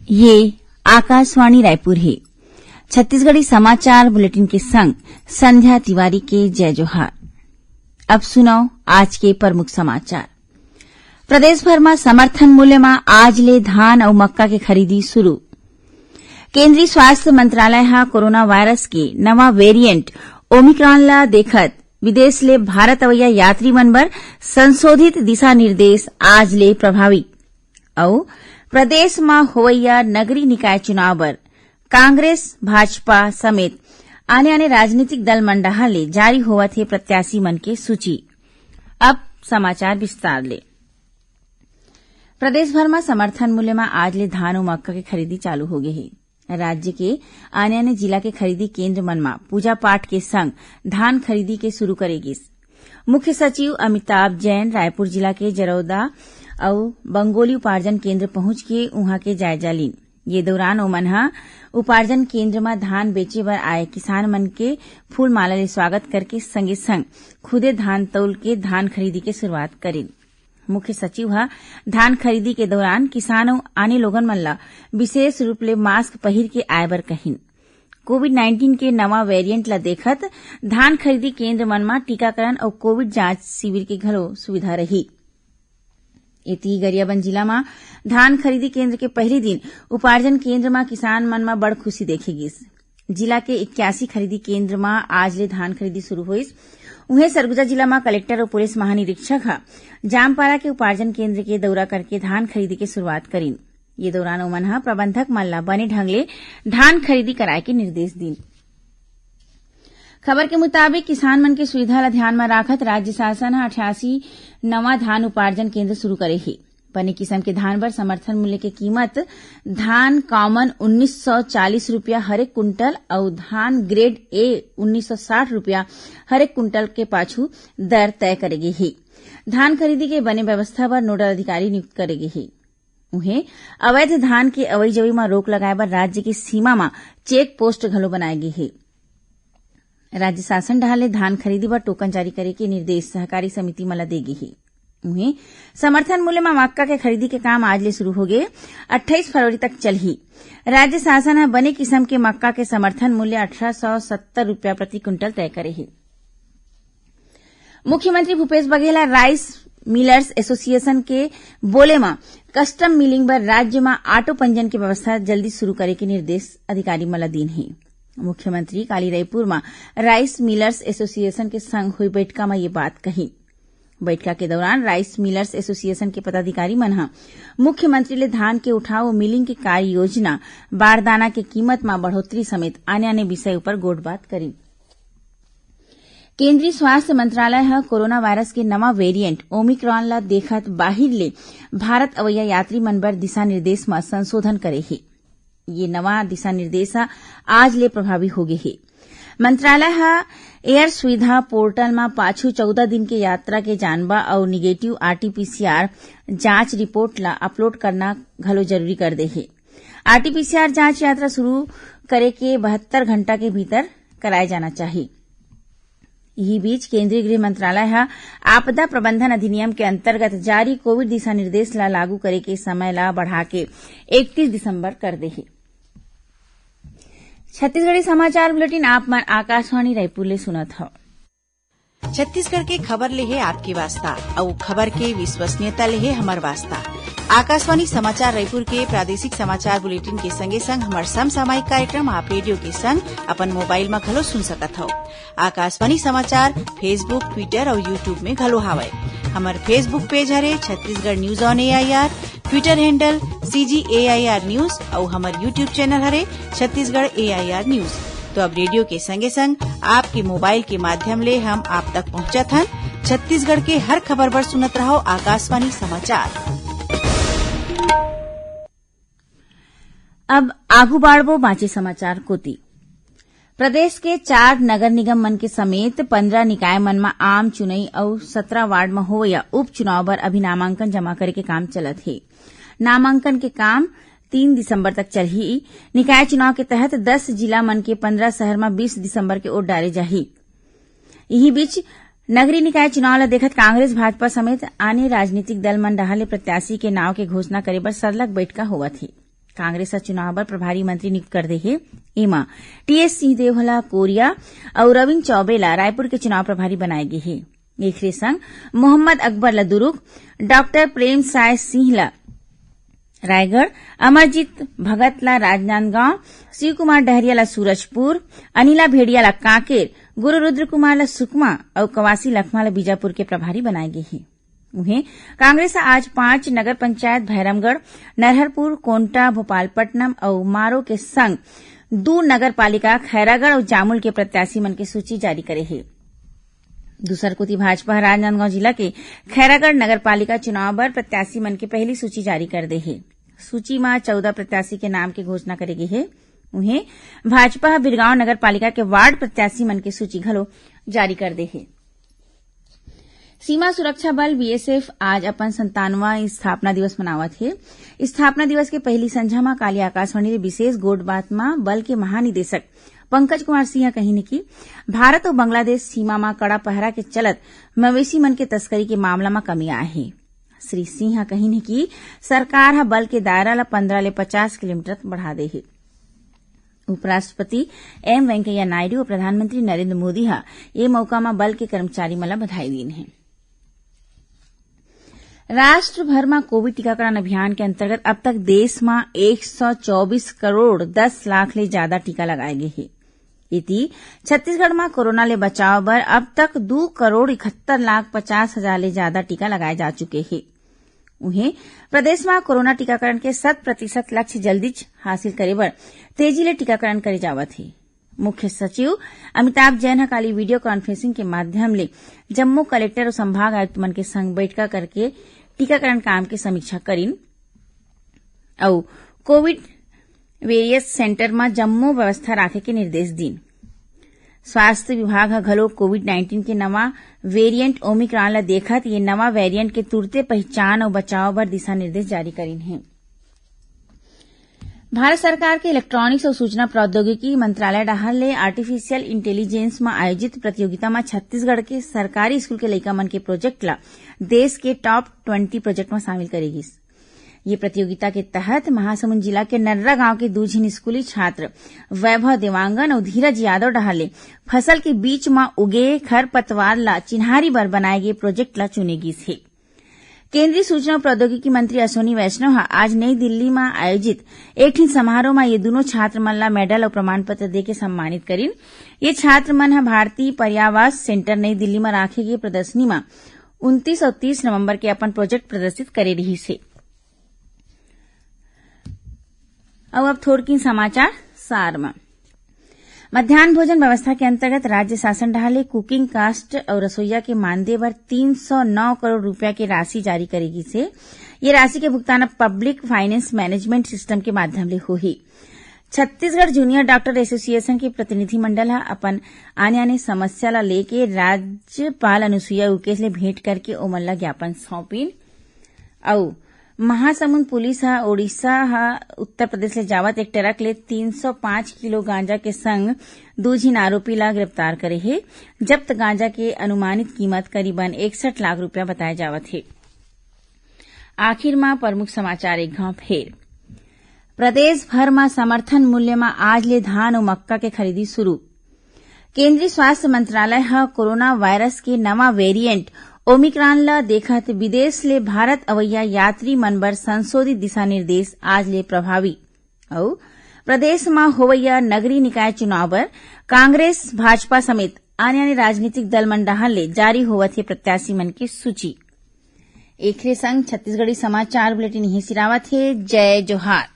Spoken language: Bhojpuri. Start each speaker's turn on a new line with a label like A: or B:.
A: ये आकाशवाणी रायपुर है। छत्तीसगढ़ी समाचार बुलेटिन के संग संध्या तिवारी के जय जोहार। अब सुनो आज के प्रमुख समाचार। प्रदेश भर में समर्थन मूल्य में आज ले धान और मक्का के खरीदी शुरू। केंद्रीय स्वास्थ्य मंत्रालय हा कोरोना वायरस के नवा वेरिएंट ओमिक्रॉन ला देखत विदेश ले भारत अवैया यात्री मन बर संशोधित दिशा निर्देश आज ले प्रभावी। और प्रदेश में होवैया नगरीय निकाय चुनाव बर कांग्रेस भाजपा समेत आने राजनीतिक दल मंडाहा ले जारी होवत है प्रत्याशी मन के सूची। अब समाचार विस्तार ले। प्रदेश भर में समर्थन मूल्य में आज ले धान और मक्का की खरीदी चालू हो गई है। राज्य के आने जिला के खरीदी केंद्र मन में पूजा पाठ के संग धान खरीदी के शुरू करेगी। मुख्य सचिव अमिताभ जैन रायपुर जिला के जरौदा और बंगोली उपार्जन केंद्र पहुंच के उहां के जायजा लीन। ये दौरान ओमन हा उपार्जन केंद्र में धान बेचे बर आए किसान मन के फूल माला ले स्वागत करके संगे संग खुदे धान तौल के धान खरीदी के शुरुआत करेन। मुख्य सचिव हा धान खरीदी के दौरान किसान और आने लोगन मन ला विशेष रूप ले मास्क पहिर के आए बर कहिन। कोविड-19 के नवा वेरिएंट ला देखत धान खरीदी केंद्र मन में टीकाकरण और कोविड जांच शिविर के घलो सुविधा रही। इति गरियाबंद जिला में धान खरीदी केंद्र के पहले दिन उपार्जन केंद्र में किसान मन में बड़ खुशी देखेगी। जिला के 81 खरीदी केंद्र में आज ले धान खरीदी शुरू हुई। उन्हें सरगुजा जिला में कलेक्टर और पुलिस महानिरीक्षक हा जामपारा के उपार्जन केंद्र के दौरा करके धान खरीदी की शुरुआत करीन। ये दौरान ओमन हा प्रबंधक मन ला बने ढंग ले धान खरीदी कराए के निर्देश दीन। खबर के मुताबिक किसान मन के सुविधा ला ध्यान में राखत राज्य शासन हा 88 नवा धान उपार्जन केंद्र शुरू करे है। बने किस्म के धान बर समर्थन मूल्य के कीमत धान कॉमन 1940 रूपया हरेक कुंटल और धान ग्रेड ए 1960 रूपया हरेक कुंटल के पाछू दर तय करेगी है। धान खरीदी के बने व्यवस्था पर नोडल अधिकारी नियुक्त करेगी है। उन्हें अवैध धान के अवई जवई में रोक लगाए बर राज्य की सीमा में चेक पोस्ट घलो बनाएगी है। राज्य शासन ढाले धान खरीदी बर टोकन जारी करे के निर्देश सहकारी समिति मला देगी है। उन्हें समर्थन मूल्य में मक्का के खरीदी के काम आज ले शुरू हो गए 28 फरवरी तक चलही। राज्य शासन बने किस्म के मक्का के समर्थन मूल्य 1870 रूपया प्रति क्विंटल तय करे है। मुख्यमंत्री Bhupesh Baghel rice millers association के बोले में कस्टम मिलिंग बर राज्य में ऑटो पंजीयन की व्यवस्था जल्दी शुरू करे के निर्देश अधिकारी मला दीन है। मुख्यमंत्री काली रायपुर में राइस मिलर्स एसोसिएशन के संग हुई बैठक में ये बात कही। बैठक के दौरान राइस मिलर्स एसोसिएशन के पदाधिकारी मन मुख्यमंत्री ले धान के उठाव मिलिंग की कार्य योजना बारदाना के कीमत में बढ़ोतरी समेत आने विषय पर गोठबात करी। केंद्रीय स्वास्थ्य मंत्रालय कोरोना वायरस के नवा वेरिएंट ओमिक्रॉन ला देखत बाहिर ले भारत अवैया यात्री मन बर दिशा निर्देश में संशोधन करे है। ये नवा दिशा निर्देश आज ले प्रभावी हो गए है। मंत्रालय एयर सुविधा पोर्टल में पाछू 14 दिन के यात्रा के जानबा और निगेटिव आरटीपीसीआर जांच रिपोर्ट ला अपलोड करना घलो जरूरी कर दे है। आरटीपीसीआर जांच यात्रा शुरू करे के 72 घंटा के भीतर कराया जाना चाहिए। यही बीच केंद्रीय गृह मंत्रालय आपदा प्रबंधन अधिनियम के अंतर्गत जारी कोविड दिशा निर्देश ला लागू करे के समय ला बढ़ा के 31 दिसंबर कर दे है। छत्तीसगढ़ी समाचार बुलेटिन आप मन आकाशवाणी रायपुर ले सुनत हो।
B: छत्तीसगढ़ के खबर ले है आपकी वास्ता और खबर के विश्वसनीयता ले है हमार वास्ता। आकाशवाणी समाचार रायपुर के प्रादेशिक समाचार बुलेटिन के संगे संग हमार समसामयिक कार्यक्रम आप रेडियो के संग अपन मोबाइल में घलो सुन सकत हो। आकाशवाणी समाचार फेसबुक, ट्विटर और यूट्यूब में घलो हावय। हमार फेसबुक पेज हरे Chhattisgarh news on AIR, Twitter handle CGAIR news और हमार यूट्यूब चैनल हरे छत्तीसगढ़ AIR न्यूज। तो अब रेडियो के संगे संग आपके मोबाइल के माध्यम ले हम आप तक पहुंचत हन। छत्तीसगढ़ के हर खबर पर सुनत रहो आकाशवाणी समाचार।
A: अब आगू बाढ़बो बाँचे समाचार कोती। प्रदेश के 4 नगर निगम मन के समेत 15 निकाय मन में आम चुनाई और 17 वार्ड में हो या उपचुनाव बर अभी नामांकन जमा करे के काम चलत है। नामांकन के काम 3 दिसंबर तक चलही। निकाय चुनाव के तहत 10 जिला मन के 15 शहर में 20 दिसंबर के वोट डाले जाही। यही बीच नगरीय निकाय चुनाव ला देखत कांग्रेस भाजपा समेत आने राजनीतिक दल मन डाले प्रत्याशी के नाव के घोषणा करे बर सरलग बैठका होवत है। कांग्रेस चुनाव बर प्रभारी मंत्री नियुक्त कर दे हे। एमा टीएस सिंहदेव ला कोरिया और रविंद्र चौबे ला रायपुर के चुनाव प्रभारी बनाए गे हे। एखरे संग मोहम्मद अकबर ला दुर्ग, डॉक्टर प्रेम साय सिंह ला रायगढ़, अमरजीत भगत ला राजनांदगांव, शिव कुमार डहरिया ला सूरजपुर, अनिला भेड़िया ला कांकेर, गुरु रुद्र कुमार ला सुकमा और कवासी लखमा ला बीजापुर के प्रभारी बनाए गए हैं। उन्हें कांग्रेस आज 5 नगर पंचायत भैरमगढ़, नरहरपुर, कोंटा, भोपालपट्टनम और मारो के संग 2 नगर पालिका खैरागढ़ और जामुल के प्रत्याशी मन के सूची जारी करे है। दूसर कोती भाजपा राजनांदगांव जिला के खैरागढ़ नगर पालिका चुनाव बर प्रत्याशी मन के पहली सूची जारी कर दे है। सूची में 14 प्रत्याशी के नाम के घोषणा करे गे है। उन्हें भाजपा बिरगांव नगर पालिका के वार्ड प्रत्याशी मन के सूची घलो जारी कर दे है। सीमा सुरक्षा बल बीएसएफ आज अपन 97वां स्थापना दिवस मनावत है। स्थापना दिवस के पहली संझा में काली आकाशवाणी ले विशेष गोठ बात में बल के महानिदेशक पंकज कुमार सिंह कही कि भारत और बांग्लादेश सीमा में कड़ा पहरा के चलत मवेशी मन के तस्करी के मामला में कमी आए है। श्री सिंह कही कि सरकार हा बल के दायरा ला 15 ले 50 किलोमीटर बढ़ा दे है। उपराष्ट्रपति एम वेंकैया नायडू और प्रधानमंत्री नरेंद्र मोदी हा ये मौका में बल के कर्मचारी मन ला बधाई दीन है। राष्ट्र भर में कोविड टीकाकरण अभियान के अंतर्गत अब तक देश में 124 करोड़ 10 लाख ले ज्यादा टीका लगाए गए हैं। इति छत्तीसगढ़ में कोरोना ले बचाव बर अब तक 2 करोड़ 71 लाख 50 हजार ले ज्यादा टीका लगाए जा चुके हैं। उन्हें प्रदेश में कोरोना टीकाकरण के 100% लक्ष्य जल्दी हासिल करे बर तेजी ले टीकाकरण करे जावत है। मुख्य सचिव अमिताभ जैन काली वीडियो कॉन्फ्रेंसिंग के माध्यम ले जम्मू कलेक्टर और संभाग आयुक्त मन के संग बैठक करके टीकाकरण काम की समीक्षा करीन और कोविड वेरियस सेंटर में जम्मू व्यवस्था राखे के निर्देश दीन। स्वास्थ्य विभाग हा घलो कोविड-19 के नवा वेरिएंट ओमिक्रॉन ला देखत ये नवा वेरिएंट के तुरते पहचान और बचाव बर दिशा निर्देश जारी करीन है। भारत सरकार के इलेक्ट्रॉनिक्स और सूचना प्रौद्योगिकी मंत्रालय डाहर ले आर्टिफिशियल इंटेलिजेंस में आयोजित प्रतियोगिता में छत्तीसगढ़ के सरकारी स्कूल के लइका मन के प्रोजेक्ट ला देश के टॉप 20 प्रोजेक्ट में शामिल करेगी। ये प्रतियोगिता के तहत महासमुंद जिला के नर्रा गांव के 2 झिन स्कूली छात्र वैभव देवांगन और धीरज यादव डाहर ले फसल के बीच में उगे खरपतवार ला चिन्हारी बर बनाए गए प्रोजेक्ट ला चुनेगी है। केंद्रीय सूचना और प्रौद्योगिकी मंत्री अश्विनी वैष्णव आज नई दिल्ली में आयोजित एक समारोह में ये दोनों छात्र मन ला मेडल और प्रमाण पत्र देके सम्मानित करीन। ये छात्र मन भारतीय पर्यावास सेंटर नई दिल्ली में राखे गए प्रदर्शनी में 29 और 30 नवंबर के अपन प्रोजेक्ट प्रदर्शित करे रही से। अब थोड़किन समाचार सार में मध्यान्ह भोजन व्यवस्था के अंतर्गत राज्य शासन डाले कुकिंग कास्ट और रसोईया के मानदेय पर 309 करोड़ रुपया की राशि जारी करेगी से ये राशि के भुगतान अब पब्लिक फाइनेंस मैनेजमेंट सिस्टम के माध्यम ले होही। छत्तीसगढ़ जूनियर डॉक्टर एसोसिएशन के प्रतिनिधि मंडल हा अपन आने समस्या ला लेके राज्यपाल अनुसुईया उइके ले भेंट करके ओमन ला ज्ञापन सौंपिन और महासमुंद पुलिस हा ओडिशा हा उत्तर प्रदेश ले जावत एक ट्रक ले 305 किलो गांजा के संग 2 झिन आरोपी ला गिरफ्तार करे है। जब्त गांजा के अनुमानित कीमत करीबन 61 लाख रुपया बताया जावत है। आखिर में प्रमुख समाचार एक घाव फेर प्रदेश भर में समर्थन मूल्य में आज ले धान और मक्का के खरीदी शुरू। केंद्रीय स्वास्थ्य मंत्रालय हा कोरोना वायरस के नवा वेरिएंट ओमिक्रॉन ला देखत विदेश ले भारत अवैया यात्री मन बर संशोधित दिशा निर्देश आज ले प्रभावी और प्रदेश में होवैया नगरीय निकाय चुनाव बर कांग्रेस भाजपा समेत आने राजनीतिक दल मन डाहर ले जारी होवत है प्रत्याशी मन की सूची। एखरे संग छत्तीसगढ़ी समाचार बुलेटिन यही सिरावत है। जय जोहार।